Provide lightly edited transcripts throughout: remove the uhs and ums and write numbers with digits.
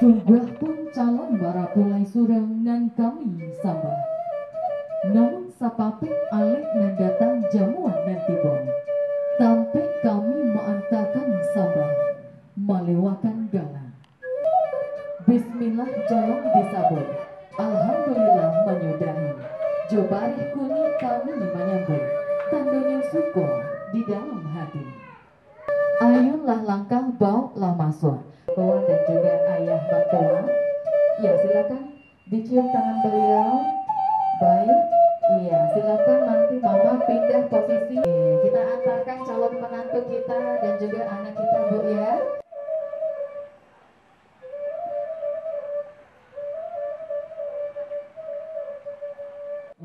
Sunggah pun calon barapulai surang nan kami sambah. Namun sapapik alek nan datang jamuan nan tibon. Tampek kami meantakan sambah, melewakan gala. Bismillah jolong disabut, alhamdulillah menyudahi. Jobari kuni kami menyambut, tandanya syukur di dalam hati. Ayunlah langkah bauklah masuk. Tua dan juga ayah mertua, ya silakan dicium tangan beliau. Baik, iya silakan nanti mama pindah posisi. Kita antarkan calon menantu kita dan juga anak kita, Bu, ya.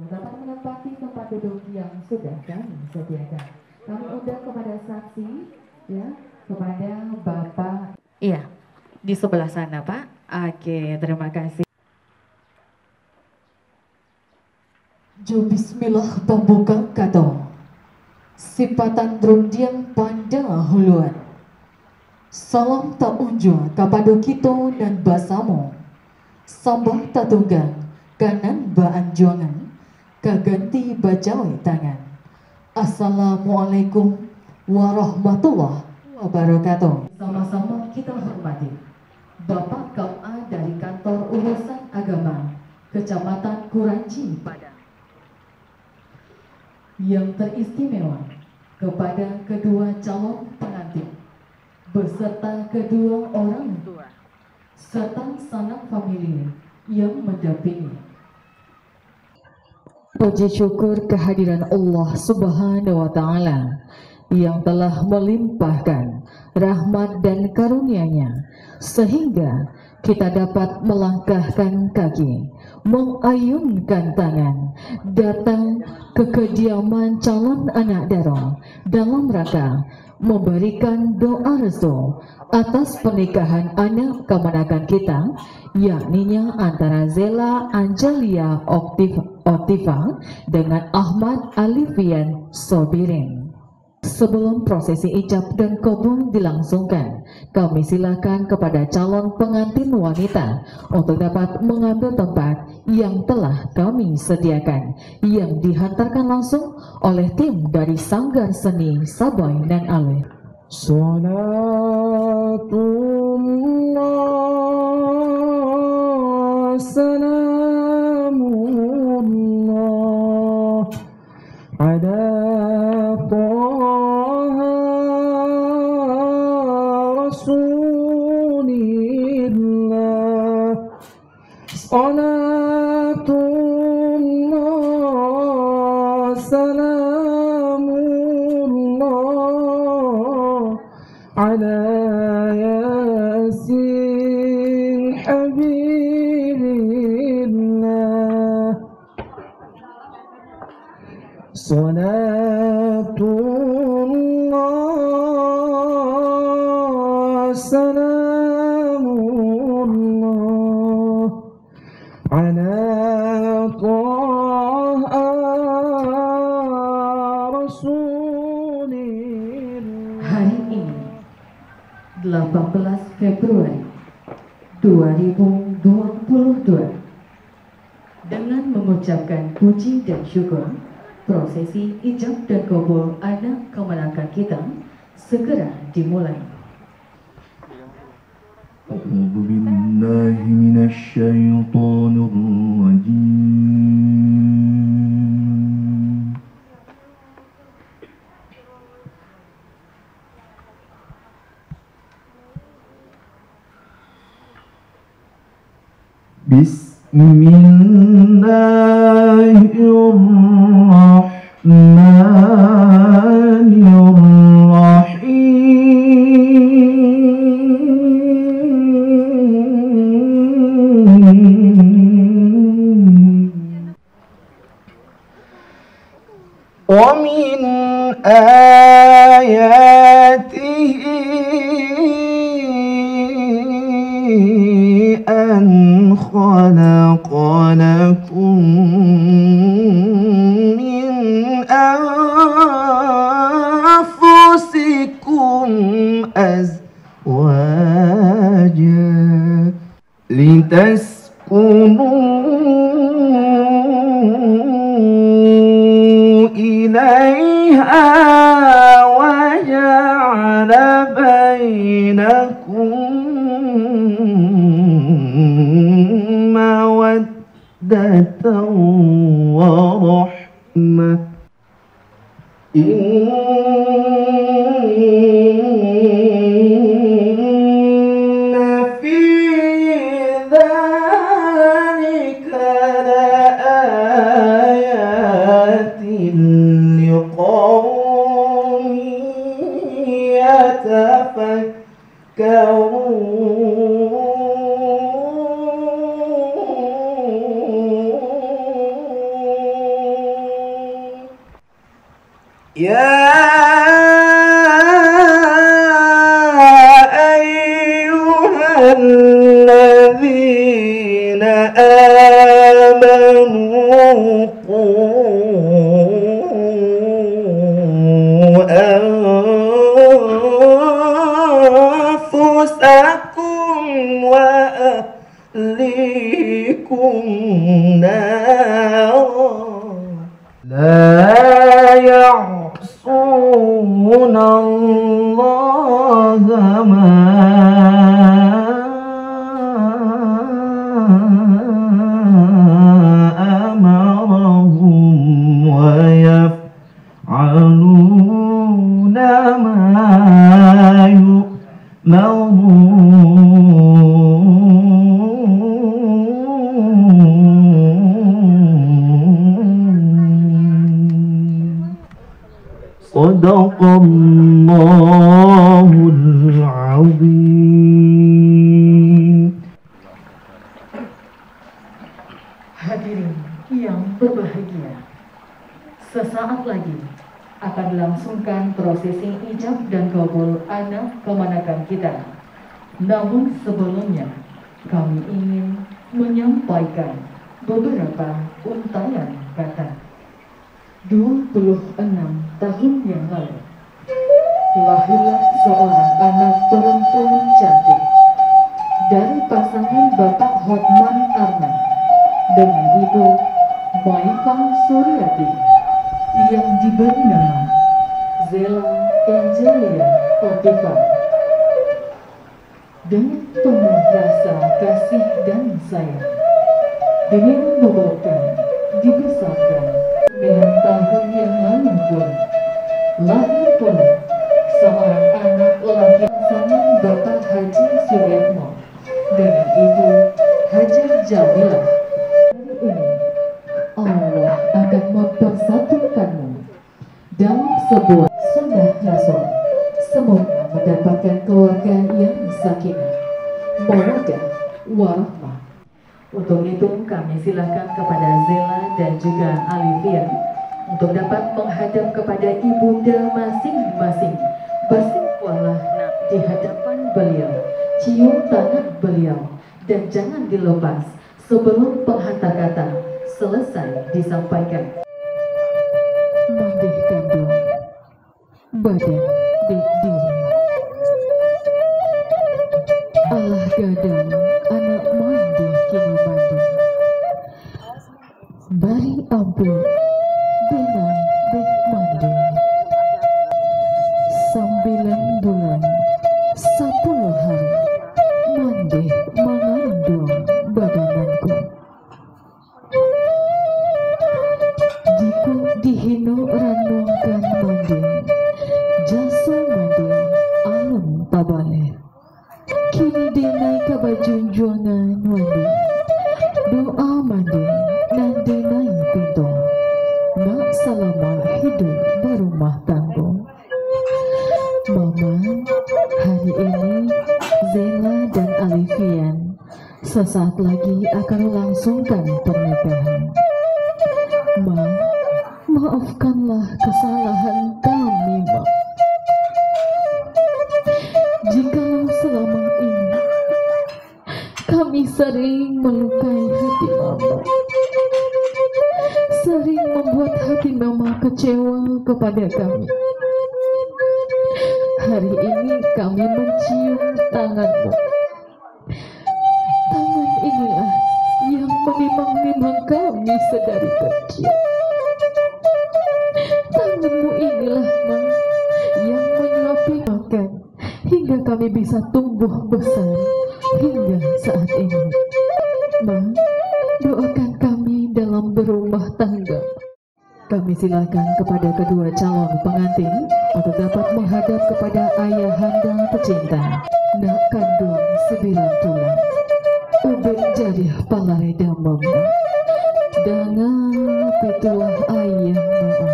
Dapat menempati tempat duduk yang sudah kami sediakan. Kami undang kepada saksi, ya, kepada Bapak. Iya, di sebelah sana, Pak. Oke, terima kasih. Jo bismillah pembuka kata. Sipatan drundiang pada huluan. Salam tak unjua kepada kita dan basamu. Sambah tak tunggang kanan baan juangan. Kaganti bajawai tangan. Assalamualaikum warahmatullahi wabarakatuh. Sama-sama kita hormati Bapak KMA dari Kantor Urusan Agama Kecamatan Kuranci Padang yang teristimewa kepada kedua calon pengantin beserta kedua orang tua serta sanak famili yang mendampingi. Puji syukur kehadiran Allah Subhanahu wa Ta'ala yang telah melimpahkan rahmat dan karunia-Nya sehingga kita dapat melangkahkan kaki, mengayunkan tangan, datang ke kediaman calon anak dara dalam rangka memberikan doa restu atas pernikahan anak kemenakan kita, yakninya antara Zela Angelia Oktiva dengan Ahmad Alifian Sobirin. Sebelum prosesi ijab dan kabul dilangsungkan, kami silakan kepada calon pengantin wanita untuk dapat mengambil tempat yang telah kami sediakan, yang dihantarkan langsung oleh tim dari Sanggar Seni Sabai dan Alwe. Salatullah salamullah ala Salatullah salamullah ala yasin habibillah. Salatullah salamullah ala 18 Februari 2022. Dengan mengucapkan puji dan syukur, prosesi ijab dan kabul anak kemenakan kita segera dimulai. A'udzu billahi minasy syaithanir rajim. Bismillahirrahmanirrahim. Wa min ayatihi an khalaqa lakum min anfusikum azwajan litaskunu ilaiha wa ja'ala bainakum mawaddatan wa rahmah. Inna fi dzalika laayatin liqaumin yatafakkarun. Ya ayyuhalladzina amanu qu anfusakum wa ahlikum naran la ya'suna Allaha ma amarahum wa yaf'aluna ma yu'marun. Sadaqallahul azim. Hadirin yang berbahagia, sesaat lagi akan dilangsungkan prosesi ijab dan kabul anak kemenakan kita. Namun sebelumnya, kami ingin menyampaikan beberapa untayan kata. 26 tahun yang lalu, lahirlah seorang anak perempuan cantik dari pasangan Bapak Hotman Arman dengan Ibu Maifah Suryati yang diberi nama Zela Angelia Otifa. Dengan penuh rasa kasih dan sayang, dibubuhkan, dibesarkan dengan tahun yang lalu pun lahir pula seorang anak laki pasangan Bapak Haji Suryatmo dengan Ibu Hajar Jamilah. Hari ini Allah akan mempersatukanmu dalam sebuah sunnah Rasul. Semoga mendapatkan keluarga yang sakinah, mawaddah, warahmah. Untuk itu kami silakan kepada Zela dan juga Alivia untuk dapat menghadap kepada ibunda masing-masing. Bersimpulah di hadapan beliau, cium tangan beliau, dan jangan dilepas sebelum penghantar kata selesai disampaikan. Mandih kandung, badan di diri. Denai dek mandi 9 bulan 10 hari mandi mengandung badananku. Diku dihino ranongkan mandi jasa mandi alun tabale. Kini denai kabajunjuangan mandi doa mandi nan denai pintu nak selama hidup berumah tangga. Mama, hari ini Zela dan Alifian sesaat lagi akan langsungkan pernikahan. Ma, maafkanlah kesalahan kami, Ma. Jikalau selama ini kami sering melukai hati Mama, sering membuat hati Mama kecewa kepada kami, hari ini kami mencium tangan-Mu. Tangan inilah yang menimang-nimang kami sedari kecil. Tangan-Mu inilah, Ma, yang menyuapi makan hingga kami bisa tumbuh besar hingga saat ini. Ma, doakan kami dalam berumah tangga. Kami silakan kepada kedua calon pengantin untuk dapat menghadap kepada ayahanda tercinta, nak kandung 9 tulang, ubek jadi palareda mama, dengan pituah ayah maa,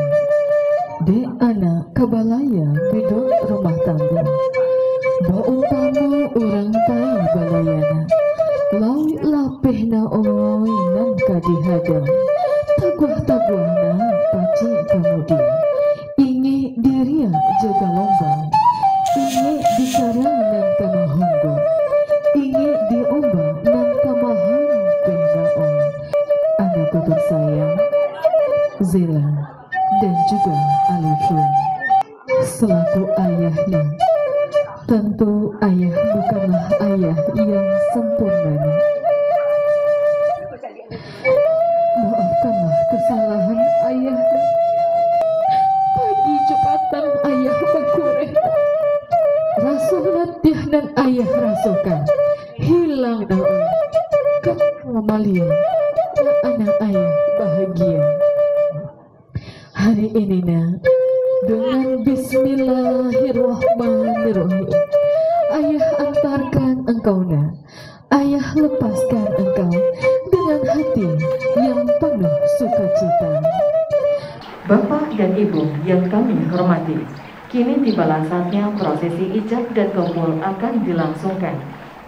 dek anak kabalaya bidot rumah tangga, baumpama orang tai balayana, lawi lapeh na oi nan kadihadang, taguah-taguah na paci kemudian, inge diria jaga lomba, inge dikarang nan kamahonggo, inge diomba nan kamahong penaon. Anakku tersayang, Zela dan juga Alifian, selaku ayahnya, tentu ayah bukanlah ayah yang sempurna. Maafkanlah kesalahan ayah. Pagi cepatan ayah berkureh, rasuh nantiah dan ayah rasukan hilang daun kemalian anak ayah bahagia. Hari ini nak, dengan Bismillahirrahmanirrahim, ayah antarkan engkau nak, ayah lepaskan engkau dengan hati yang penuh sukacita. Bapak dan Ibu yang kami hormati, kini tibalah saatnya prosesi ijab dan kabul akan dilangsungkan.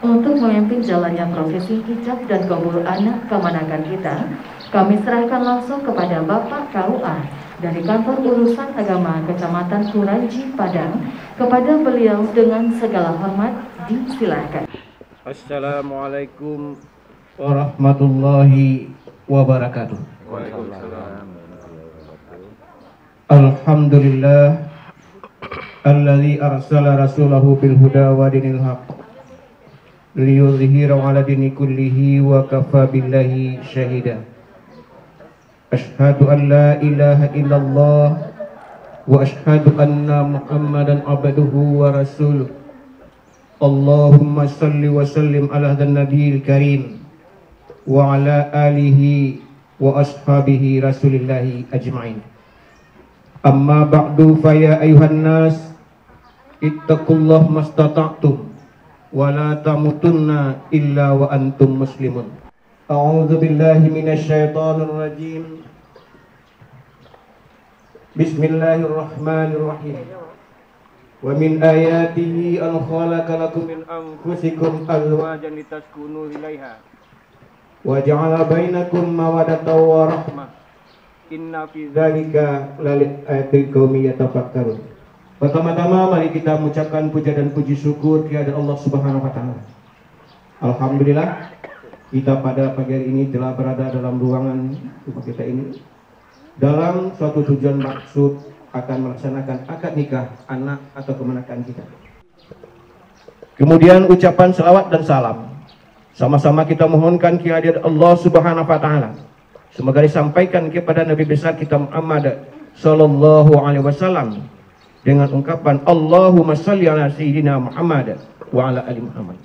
Untuk memimpin jalannya prosesi ijab dan kabul anak kemanakan kita, kami serahkan langsung kepada Bapak KUA dari Kantor Urusan Agama Kecamatan Kuranji, Padang. Kepada beliau dengan segala hormat disilakan. Assalamualaikum warahmatullahi wabarakatuh. Waalaikumsalam. Alhamdulillah alladzi arsala rasulahu bil huda wa dinil haq liyudhhirahu 'ala dini kullihi wa kafa billahi syahida. Asyhadu an la ilaha illallah wa asyhadu anna Muhammadan abduhu wa rasuluh. Allahumma salli wa sallim ala hadhan nabiyil karim wa ala alihi wa ashabihi rasulillahi ajma'in. Amma ba'du fa ya ayuhan nas ittaqullah mastata'tum wa la tamutunna illa wa antum muslimun. A'udzu billahi minasy syaithanir rajim. Bismillahirrahmanirrahim. Wa min ayatihi an khalaqa lakum min anfusikum azwajan litaskunu ilaiha wa ja'ala bainakum mawaddatan wa rahmah. Inna fi dzalika laayatin liqaumin yatafakkarun. Pertama-tama mari kita mengucapkan puja dan puji syukur kepada Allah Subhanahu wa taala. Alhamdulillah kita pada pagi hari ini telah berada dalam ruangan rumah kita ini dalam suatu tujuan maksud akan melaksanakan akad nikah anak atau kemenakan kita. Kemudian ucapan selawat dan salam sama-sama kita mohonkan kehadirat Allah Subhanahu wa taala Semoga disampaikan kepada Nabi besar kita Muhammad sallallahu alaihi wasallam dengan ungkapan Allahumma shalli ala sayyidina Muhammad wa ala ali Muhammad.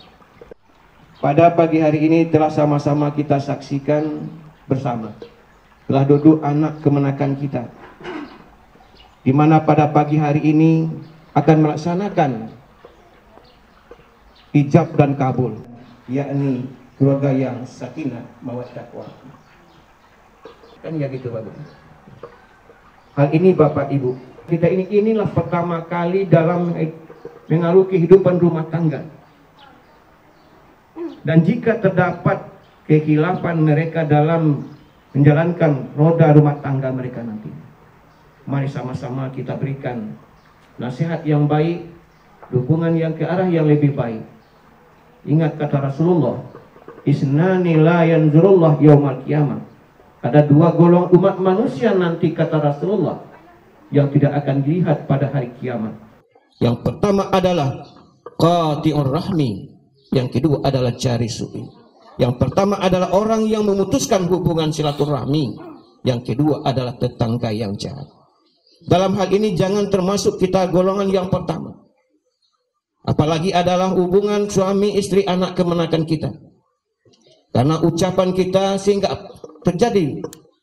Pada pagi hari ini telah sama-sama kita saksikan bersama, telah duduk anak kemenakan kita, di mana pada pagi hari ini akan melaksanakan ijab dan kabul, yakni keluarga yang sakinah mawaddah warahmah. Kan ya gitu Bapak. Hal ini Bapak Ibu, kita inilah pertama kali dalam mengalir kehidupan rumah tangga. Dan jika terdapat kekhilafan mereka dalam menjalankan roda rumah tangga mereka nanti, mari sama-sama kita berikan nasihat yang baik, dukungan yang ke arah yang lebih baik. Ingat kata Rasulullah, isnani la yanzurullah yaumal qiyamah. Ada dua golongan umat manusia nanti kata Rasulullah yang tidak akan dilihat pada hari kiamat. Yang pertama adalah qati'ur rahmi, yang kedua adalah jari su'i. Yang pertama adalah orang yang memutuskan hubungan silaturahmi, yang kedua adalah tetangga yang jahat. Dalam hal ini jangan termasuk kita golongan yang pertama. Apalagi adalah hubungan suami istri anak kemenakan kita. Karena ucapan kita sehingga terjadi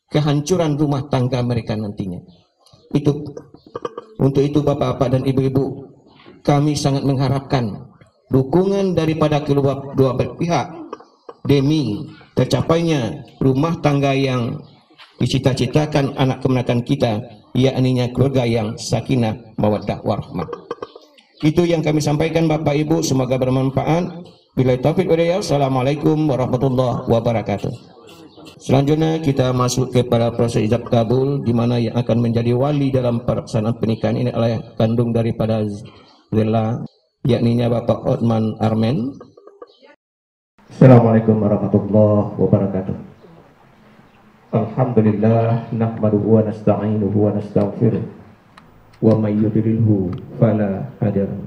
kehancuran rumah tangga mereka nantinya. Untuk itu Bapak-bapak dan Ibu-ibu, kami sangat mengharapkan dukungan daripada kedua belah pihak demi tercapainya rumah tangga yang dicita-citakan anak kemenakan kita, yakni keluarga yang sakinah mawaddah warahmah. Itu yang kami sampaikan Bapak Ibu, semoga bermanfaat. Billahi taufiq wal hidayah. Assalamualaikum warahmatullahi wabarakatuh. Selanjutnya kita masuk kepada proses ijab kabul, di mana yang akan menjadi wali dalam pelaksanaan pernikahan ini adalah kandung daripada Zela, yakni Bapak Otman Armen. Assalamualaikum warahmatullahi wabarakatuh. Alhamdulillah nahmaduhu wa nasta'inuhu wa nastaghfiruh wa may yudlilhu fala hadiya lahu.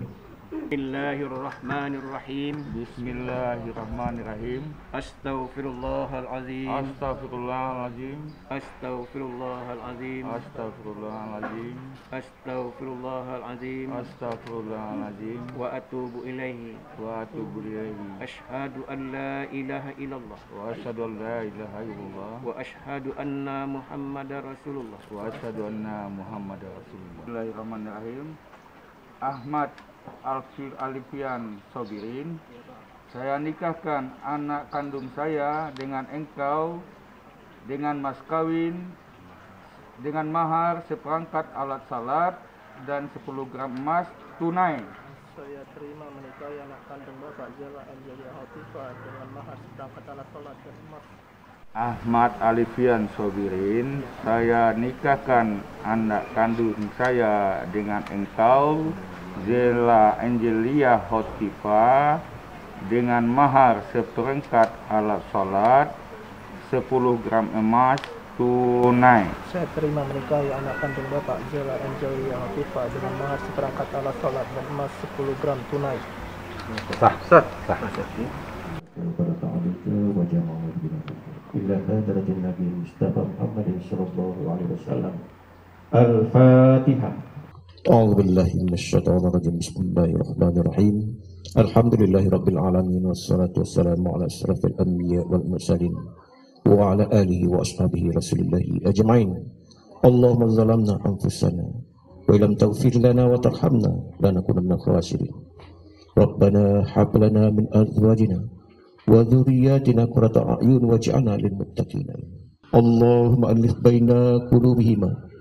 Bismillahirrahmanirrahim. Bismillahirrahmanirrahim. Astaghfirullahalazim. Astaghfirullahalazim. Astaghfirullahalazim. Astaghfirullahalazim. Astaghfirullahalazim. Astaghfirullahalazim. Wa atubu ilaihi. Wa atubu ilaihi. Ashhadu an la ilaha illallah. Wa asyhadu an la ilaha illallah. Wa ashhadu anna Muhammadar Rasulullah. Wa asyhadu anna Muhammadar Rasulullah. Bismillahirrahmanirrahim. Ahmad Alifian Sobirin, saya nikahkan anak kandung saya dengan engkau dengan mas kawin, dengan mahar seperangkat alat salat dan 10 gram emas tunai. Saya terima menikahi anak kandung Bapak Zela Angelia Hotifah dengan mahar seperangkat alat salat dan emas. Ahmad Alifian Sobirin, saya nikahkan anak kandung saya dengan engkau Zela Angelia Hotifah dengan mahar seperangkat alat salat 10 gram emas tunai. Saya terima menikahi anak kandung Bapak Zela Angelia Hotifah dengan mahar seperangkat alat salat dan emas 10 gram tunai. Sah. Ila hadratin Nabi Mustafa Muhammad sallallahu alaihi wasallam. Al-Fatihah. A'udzu billahi minasyaitonir rajim. Bismillahirrahmanirrahim. Alhamdulillahirabbil alamin wassalatu wassalamu ala asyrafil anbiya wal mursalin wa ala alihi wa ashabihi rasulillahi ajma'in. Allahumma zalamna anfusana wa lam taghfir lana wa tarhamna lanakunanna khasirin. Rabbana hab lana min azwajina wa dhurriyyatina qurrata a'yun waj'alna lil muttaqina. Allahumma alif baina qulubihima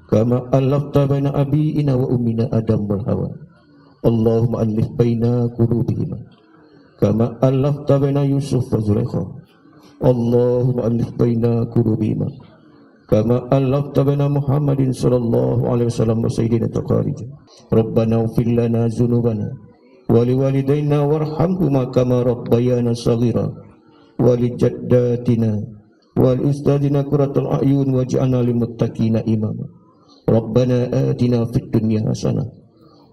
kama alafta baina abiina wa ummina Adam wal Hawa. Allahumma alif baina qulubihima kama alafta baina Yusuf wa Zulaikha. Allahumma alif baina qulubihima kama alafta baina Muhammadin sallallahu alaihi wasallam wa sayyidina taqarij. Rabbana ighfir lana dzunubana wa liwalidayna warhamhuma kama rabbayana shaghira wa lijaddatina wal ustadina qurratul a'yun waj'alna lil muttaqina imama. Rabbana atina fid dunya hasanah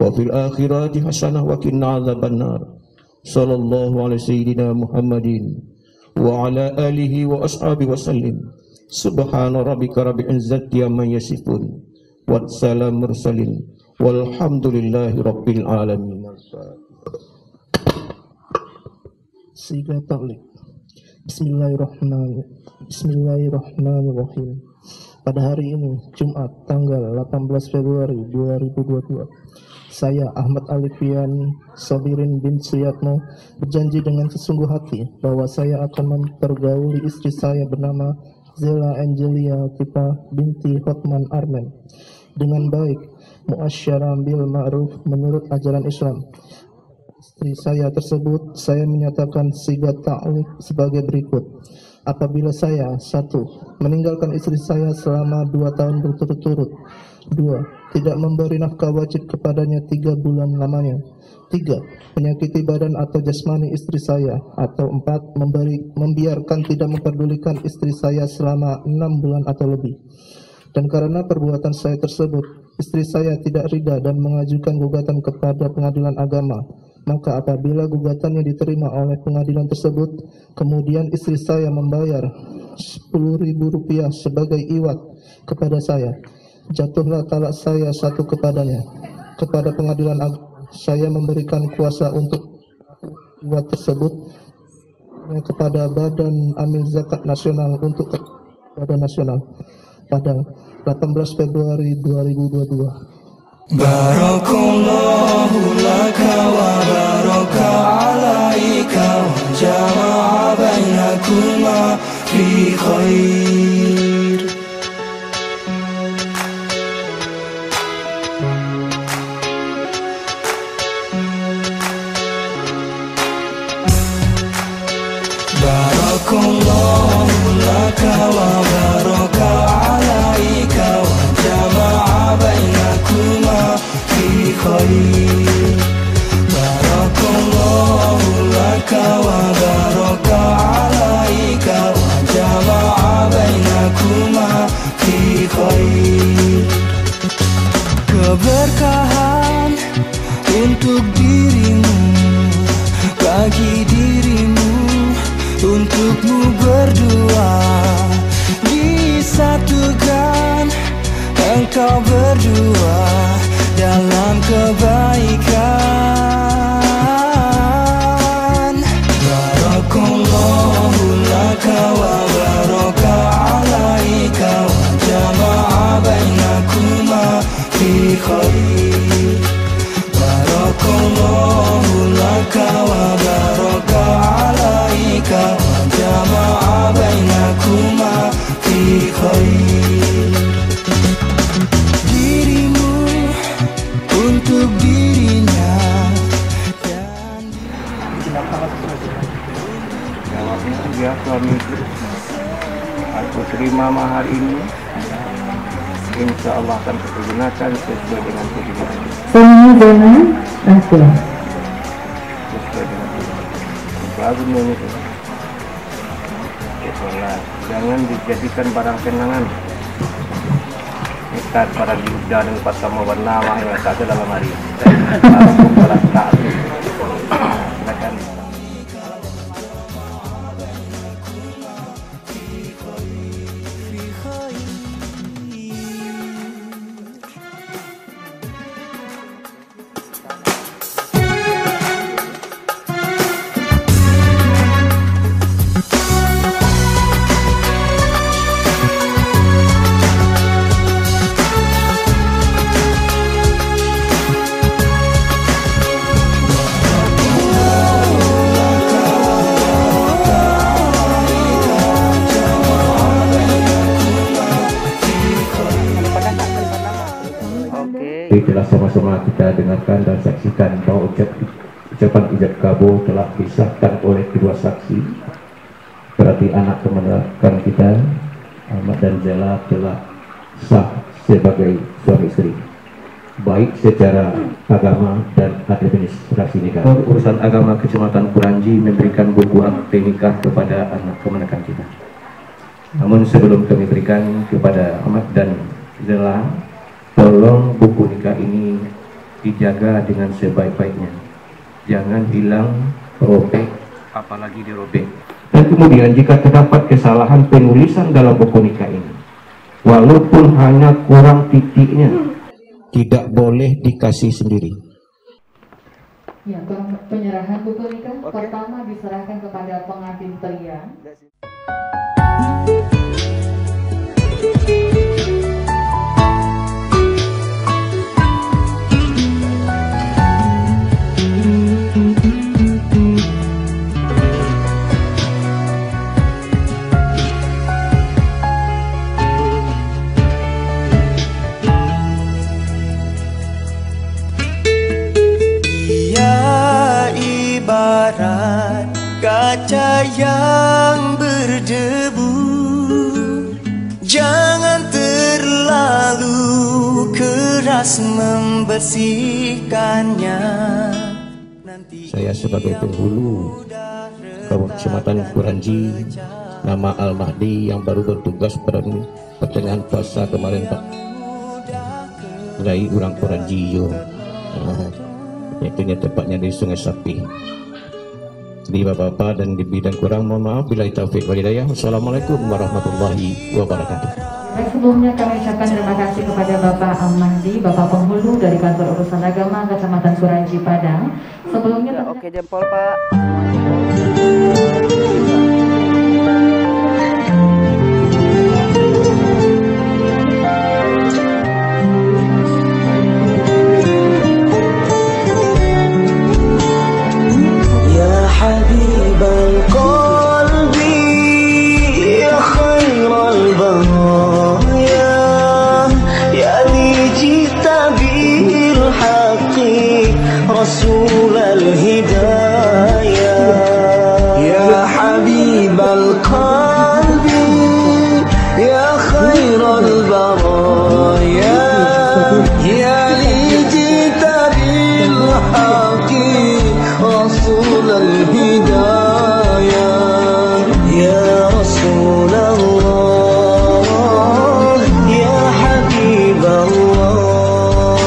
wa fil akhirati hasanah wa qina adzabannar. Sallallahu alaihi sayyidina Muhammadin wa ala alihi wa ashabihi wa sallim. Subhana rabbika rabbil izzati amma yasifun. Wassalamu mursalin. Walhamdulillahi rabbil alamin. Siga ta'liq. Bismillahirrahmanirrahim. Pada hari ini, Jumat, tanggal 18 Februari 2022, saya Ahmad Alifian Sobirin bin Suyatmo berjanji dengan sesungguh hati bahwa saya akan mempergauli istri saya bernama Zela Angelia Tipa binti Hotman Armen dengan baik, muasyarah bil ma'ruf menurut ajaran Islam. Istri saya tersebut saya menyatakan siga ta'liq sebagai berikut. Apabila saya 1. Meninggalkan istri saya selama 2 tahun berturut-turut. 2. Tidak memberi nafkah wajib kepadanya 3 bulan lamanya. 3. Menyakiti badan atau jasmani istri saya. Atau 4. Membiarkan tidak memperdulikan istri saya selama 6 bulan atau lebih. Dan karena perbuatan saya tersebut, istri saya tidak ridha dan mengajukan gugatan kepada pengadilan agama. Maka apabila gugatannya diterima oleh pengadilan tersebut, kemudian istri saya membayar Rp10.000 sebagai iwat kepada saya, jatuhlah talak saya 1 kepadanya. Kepada pengadilan saya memberikan kuasa untuk iwat tersebut kepada Badan Amil Zakat Nasional untuk Badan Nasional. Padang 18 Februari 2022. Barakallahu laka wa baraka alaika wa jama'a bainakuma fi khair. Barakallahu laka wa baraka alaika wa jama'a bainakuma fi khair. Barakallahu laka wa baraka alaika wa jama'a bainakuma fi khair. Keberkahan untuk dirimu, bagi dirimu, untukmu berdua, disatukan engkau berdua dalam kebaikan. Barakallahu laka wa baraka alaika wa jama'a bainakuma fi khair. Barakallahu laka wa baraka alaika wa jama'a bainakuma fi khair. Dirimu untuk dirinya dan Jawabnya ya suami, aku terima mahar ini, insya Allah akan kugunakan sesuai dengan kehidupan. Suami dengan Asia. Sesuai dengan baru itu. Jangan dijadikan barang kenangan. Ikat pada lidah dan pas kamu bernama yang ada dalam hari. Silakan. Telah sama-sama kita dengarkan dan saksikan bahwa ucapan ijab kabul telah disahkan oleh kedua saksi. Berarti anak kemenakan kita Ahmad dan Zela telah sah sebagai suami istri, baik secara agama dan administrasi nikah. Urusan agama Kecamatan Kuranji memberikan buku akte nikah kepada anak kemenakan kita. Namun sebelum kami berikan kepada Ahmad dan Zela, tolong buku nikah ini dijaga dengan sebaik-baiknya. Jangan hilang, robek, apalagi dirobek. Dan kemudian jika terdapat kesalahan penulisan dalam buku nikah ini, walaupun hanya kurang titiknya, tidak boleh dikasih sendiri. Ya, penyerahan buku nikah pertama diserahkan kepada pengantin pria. Ibarat kaca yang berdebu, jangan terlalu keras membersihkannya. Saya sebagai penghulu Kecamatan Kuranji, nama Al-Mahdi yang baru bertugas pada pertengahan puasa kemarin, Pak. Dari orang Kuranji yo. Itunya tepatnya di Sungai Sapi. Di bapak-bapak dan di bidang kurang, mohon maaf bila taufik wal hidayah. Wassalamualaikum warahmatullahi wabarakatuh. Sebelumnya kami ucapkan terima kasih kepada Bapak Al-Mahdi, Bapak Penghulu dari Kantor Urusan Agama Kecamatan Kuranji Padang. Sebelumnya oke jempol Pak. حبيب القلب يا خير البرايا يا لي جئت بالحق رسول الهدايا يا حبيب القلب يا خير البرايا يا لي جئت بالحق رسول الهداية يا رسول الله يا حبيب الله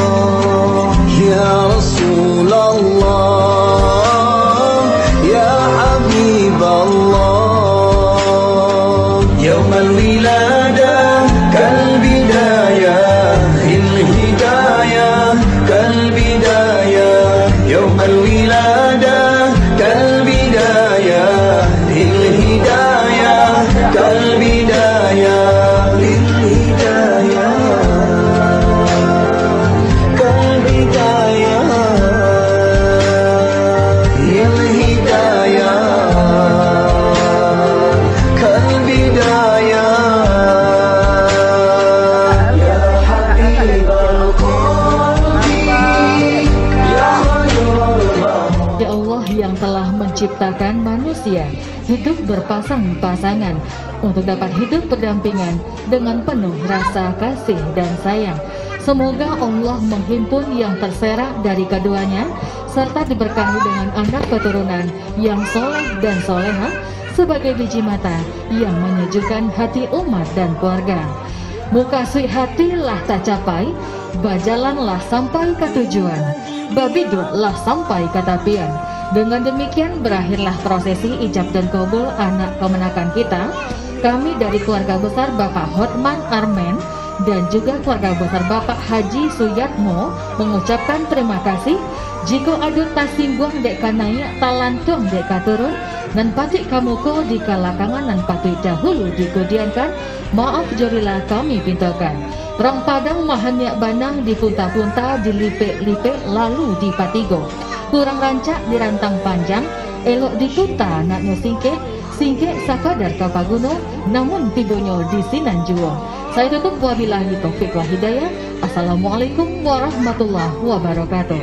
يا رسول الله يا حبيب الله يوم الولادة كالبداية الهداية كالبداية يوم الولادة كالبداية للهداية كالبداية للهداية كالبداية للهداية كالبداية يا حبيب القلب يا خير البرايا. Ya Allah yang telah menciptakan manusia hidup berpasang-pasangan untuk dapat hidup berdampingan dengan penuh rasa kasih dan sayang. Semoga Allah menghimpun yang terserak dari keduanya serta diberkahi dengan anak keturunan yang soleh dan soleha sebagai biji mata yang menyejukkan hati umat dan keluarga. Muka sui hatilah tak capai, bajalanlah sampai ke tujuan, babidutlah sampai ke tapian. Dengan demikian berakhirlah prosesi ijab dan kabul anak kemenakan kita. Kami dari keluarga besar Bapak Hotman Armen dan juga keluarga besar Bapak Haji Suyatmo mengucapkan terima kasih. Jika adut tasimbuang dek kanaya talantung dek katurun dan patik kamuko di kalakangan dan patik dahulu dikudiankan, maaf jorilah kami pintakan. Rong padang mahanyak banang di punta-punta, dilipek-lipek lalu di patigo. Kurang rancak di rantang panjang, elok di punta naknya singkek, singkek sakadar kapaguno, namun tibonya di sinanjuo. Saya tutup wabillahi taufiq wal hidayah. Assalamualaikum warahmatullahi wabarakatuh.